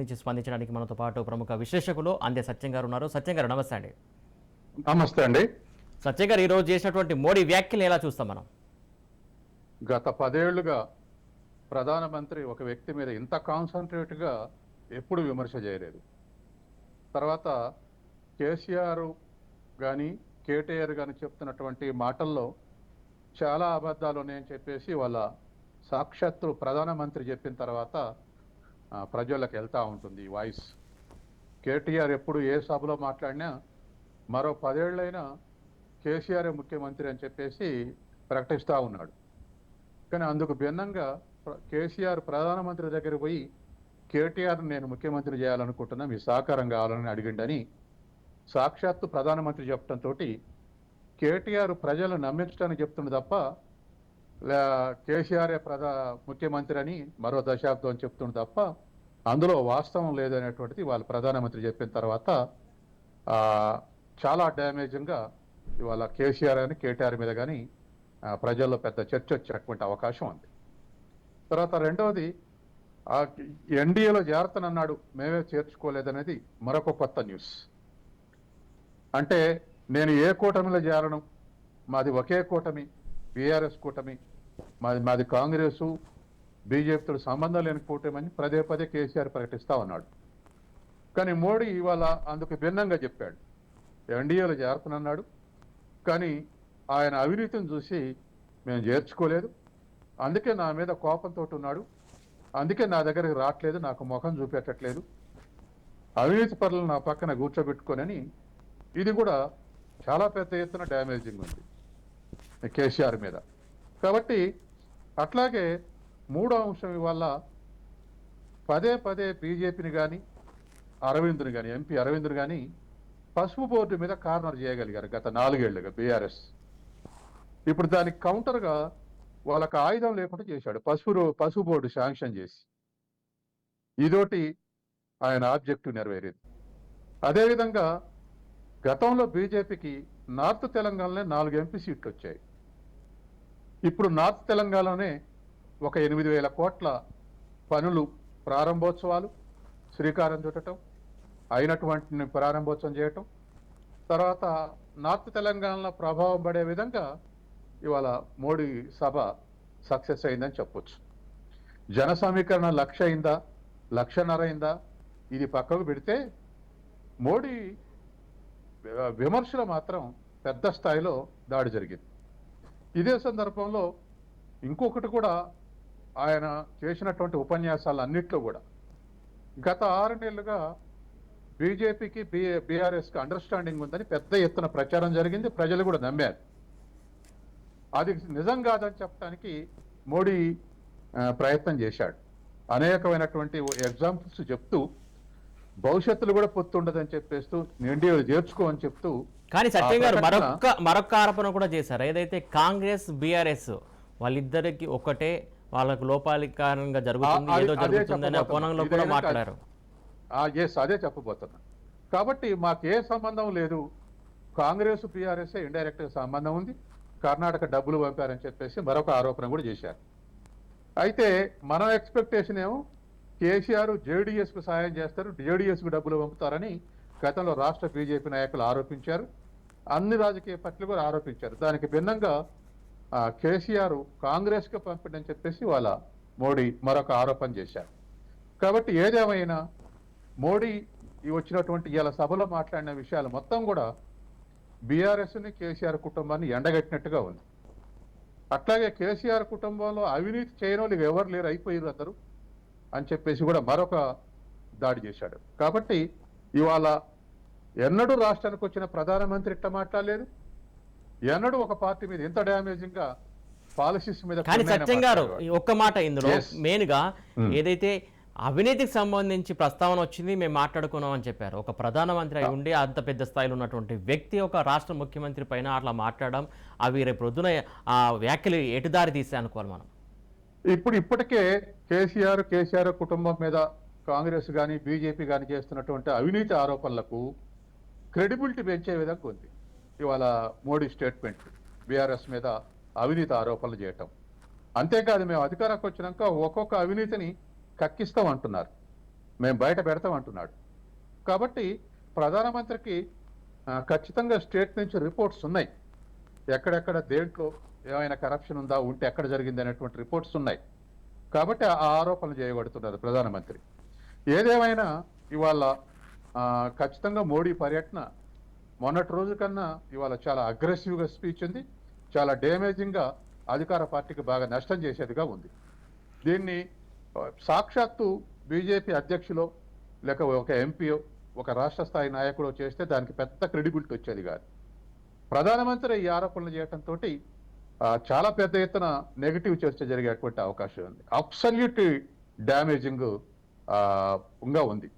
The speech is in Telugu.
నుంచి స్పందించడానికి మనతో పాటు ప్రముఖ విశ్లేషకులు అందే సత్యం గారు ఉన్నారు. సత్యం గారు నమస్తే అండి. నమస్తే అండి. సత్యం గారు, ఈరోజు చేసినటువంటి మోడీ వ్యాఖ్యలు ఎలా చూస్తాం మనం? గత 10 ఏళ్లుగా ప్రధానమంత్రి ఒక వ్యక్తి మీద ఇంత కాన్సన్ట్రేట్గా ఎప్పుడు విమర్శ చేయలేదు. తర్వాత కేసీఆర్ కానీ కేటీఆర్ కానీ చెప్తున్నటువంటి మాటల్లో చాలా అబద్ధాలు ఉన్నాయని చెప్పేసి వాళ్ళ సాక్షాత్తు ప్రధానమంత్రి చెప్పిన తర్వాత ప్రజలకు వెళ్తూ ఉంటుంది ఈ వాయిస్. కేటీఆర్ ఎప్పుడు ఏ సభలో మాట్లాడినా మరో 10 ఏళ్ళైనా కేసీఆర్ ముఖ్యమంత్రి అని చెప్పేసి ప్రకటిస్తూ ఉన్నాడు. కానీ అందుకు భిన్నంగా కేసీఆర్ ప్రధానమంత్రి దగ్గర పోయి కేటీఆర్ని నేను ముఖ్యమంత్రి చేయాలనుకుంటున్నా, మీ సహకారం కావాలని అడిగిండని సాక్షాత్తు ప్రధానమంత్రి చెప్పడంతో కేటీఆర్ ప్రజలు నమ్మించడానికి చెప్తుంది తప్ప కేసీఆరే ముఖ్యమంత్రి అని మరో దశాబ్దం అని చెప్తుంది తప్ప అందులో వాస్తవం లేదనేటువంటిది వాళ్ళు ప్రధానమంత్రి చెప్పిన తర్వాత చాలా డ్యామేజింగ్గా ఇవాళ కేసీఆర్ అని కేటీఆర్ మీద కానీ ప్రజల్లో పెద్ద చర్చ వచ్చేటువంటి అవకాశం ఉంది. తర్వాత రెండవది ఎన్డీఏలో చేరతానన్నాడు, మేమే చేర్చుకోలేదనేది మరొక కొత్త న్యూస్. అంటే నేను ఏ కూటమిలో చేరను, మాది ఒకే కూటమి, బీఆర్ఎస్ కూటమి, మాది కాంగ్రెసు బీజేపీతో సంబంధం లేని కూటమి అని పదే పదే కేసీఆర్ ప్రకటిస్తూ ఉన్నాడు. కానీ మోడీ ఇవాళ అందుకు భిన్నంగా చెప్పాడు. ఎన్డీఏలో చేరతానన్నాడు, కానీ ఆయన అవినీతిని చూసి మేము చేర్చుకోలేదు, అందుకే నా మీద కోపంతో ఉన్నాడు, అందుకే నా దగ్గరికి రావట్లేదు, నాకు ముఖం చూపెట్టట్లేదు, అవినీతి పరులను నా పక్కన కూర్చోబెట్టుకోనని. ఇది కూడా చాలా పెద్ద ఎత్తున డ్యామేజింగ్ ఉంది కేసీఆర్ మీద. కాబట్టి అట్లాగే మూడో అంశం ఇవాళ పదే పదే బీజేపీని కానీ అరవింద్ని కానీ ఎంపీ అరవింద్ని కానీ పసుపు బోర్డు మీద కార్నర్ చేయగలిగారు గత 4 ఏళ్లుగా బీఆర్ఎస్. ఇప్పుడు దానికి కౌంటర్గా వాళ్ళకి ఆయుధం లేకుండా చేశాడు, పసుపు బోర్డు శాంక్షన్ చేసి. ఇదోటి ఆయన ఆబ్జెక్టివ్ నెరవేరేది. అదేవిధంగా గతంలో బీజేపీకి నార్త్ తెలంగాణలో 4 ఎంపీ సీట్లు వచ్చాయి. ఇప్పుడు నార్త్ తెలంగాణలోనే ఒక 8,000 కోట్ల పనులు ప్రారంభోత్సవాలు శ్రీకారం చుట్టడం, అయినటువంటి ప్రారంభోత్సవం చేయటం, తర్వాత నార్త్ తెలంగాణలో ప్రభావం పడే విధంగా ఇవాళ మోడీ సభ సక్సెస్ అయిందని చెప్పొచ్చు. జన సమీకరణ 1,00,000 అయిందా, 1,50,000 అయిందా, ఇది పక్కకు పెడితే మోడీ విమర్శలు మాత్రం పెద్ద స్థాయిలో దాడి జరిగింది. ఇదే సందర్భంలో ఇంకొకటి కూడా, ఆయన చేసినటువంటి ఉపన్యాసాలు అన్నిట్లో కూడా గత 6 నెలలుగా బీజేపీకి బీఆర్ఎస్కి అండర్స్టాండింగ్ ఉందని పెద్ద ఎత్తున ప్రచారం జరిగింది, ప్రజలు కూడా నమ్మారు. అది నిజం కాదని చెప్పడానికి మోడీ ప్రయత్నం చేశాడు. అనేకమైనటువంటి ఎగ్జాంపుల్స్ చెప్తూ భవిష్యత్తులో కూడా పొత్తుండదని చెప్పేస్తూ ఎన్డీఏ చేర్చుకో అని చెప్తూ. కానీ సత్యం గారు మరొక ఆరోపణ కూడా చేశారు. ఏదైతే కాంగ్రెస్ బీఆర్ఎస్ వాళ్ళిద్దరికి ఒకటే, వాళ్ళకు లోపాలి కారణంగా జరుగుతుంది, ఏదో జరుగుతుందనే కోణంలో కూడా మాట్లాడారు. అదే చెప్పబోతున్నా. కాబట్టి మాకు ఏ సంబంధం లేదు, కాంగ్రెస్ బీఆర్ఎస్ ఇండైరెక్ట్ గా సంబంధం ఉంది, కర్ణాటక డబ్బులు పంపారని చెప్పేసి మరొక ఆరోపణ కూడా చేశారు. అయితే మన ఎక్స్పెక్టేషన్ ఏమో కేసీఆర్ జేడీఎస్కు సాయం చేస్తారు, జేడీఎస్కు డబ్బులు పంపుతారని గతంలో రాష్ట్ర బీజేపీ నాయకులు ఆరోపించారు, అన్ని రాజకీయ పార్టీలు కూడా ఆరోపించారు. దానికి భిన్నంగా కేసీఆర్ కాంగ్రెస్కి పంపిణని చెప్పేసి వాళ్ళ మోడీ మరొక ఆరోపణ చేశారు. కాబట్టి ఏదేమైనా మోడీ వచ్చినటువంటి ఇలా సభలో మాట్లాడిన విషయాలు మొత్తం కూడా బీఆర్ఎస్ని కేసీఆర్ కుటుంబాన్ని ఎండగట్టినట్టుగా ఉంది. అట్లాగే కేసీఆర్ కుటుంబంలో అవినీతి చేయని వాళ్ళు ఎవరు లేరు, అయిపోయారు అందరూ అని చెప్పేసి కూడా మరొక దాడి చేశాడు. కాబట్టి ఇవాళ ఎన్నడూ రాష్ట్రానికి వచ్చిన ప్రధానమంత్రి ఇట్లా మాట్లాడలేదు, ఎన్నడూ ఒక పార్టీ మీద ఇంత డ్యామేజింగ్ గా పాలసీస్ మీద. కానీ సత్యం గారు ఒక్క మాట ఇందులో మెయిన్ గా ఏదైతే అవినీతికి సంబంధించి ప్రస్తావన వచ్చింది, మేము మాట్లాడుకున్నాం అని చెప్పారు. ఒక ప్రధానమంత్రి అయి ఉండి అంత పెద్ద స్థాయిలో ఉన్నటువంటి వ్యక్తి ఒక రాష్ట్ర ముఖ్యమంత్రి పైన అట్లా మాట్లాడడం, అవి రేపు పొద్దున ఆ వ్యాఖ్యలు ఎటుదారి తీసే అనుకోవాలి మనం. ఇప్పటికే కేసీఆర్ కుటుంబం మీద కాంగ్రెస్ కానీ బీజేపీ కానీ చేస్తున్నటువంటి అవినీతి ఆరోపణలకు క్రెడిబిలిటీ పెంచే విధంగా ఉంది ఇవాళ మోడీ స్టేట్మెంట్. బీఆర్ఎస్ మీద అవినీతి ఆరోపణలు చేయటం, అంతేకాదు మేము అధికారంకి వచ్చినాక ఒక్కొక్క అవినీతిని కక్కిస్తాం అంటున్నారు. మేము బయట పెడతాం అంటున్నాడు. కాబట్టి ప్రధానమంత్రికి ఖచ్చితంగా స్టేట్ నుంచి రిపోర్ట్స్ ఉన్నాయి. ఎక్కడెక్కడ దేంట్లో ఏమైనా కరప్షన్ ఉందా, ఉంటే ఎక్కడ జరిగింది అనేటువంటి రిపోర్ట్స్ ఉన్నాయి. కాబట్టి ఆ ఆరోపణలు చేయబడుతున్నారు ప్రధానమంత్రి. ఏదేమైనా ఇవాళ ఖచ్చితంగా మోడీ పర్యటన మొన్నటి రోజు కన్నా ఇవాళ చాలా అగ్రెసివ్గా స్పీచ్ ఉంది. చాలా డ్యామేజింగ్గా అధికార పార్టీకి బాగా నష్టం చేసేదిగా ఉంది. దీన్ని సాక్షాత్తు బీజేపీ అధ్యక్షులో లేక ఒక ఎంపీఓ, ఒక రాష్ట్ర స్థాయి నాయకుడు చేస్తే దానికి పెద్ద క్రెడిబిలిటీ వచ్చేది కాదు. ప్రధానమంత్రి ఈ ఆరోపణలు చేయడంతో చాలా పెద్ద ఎత్తున నెగిటివ్ చర్చ జరిగేటువంటి అవకాశం ఉంది. అబ్సల్యూట్ డ్యామేజింగ్ ఉంది.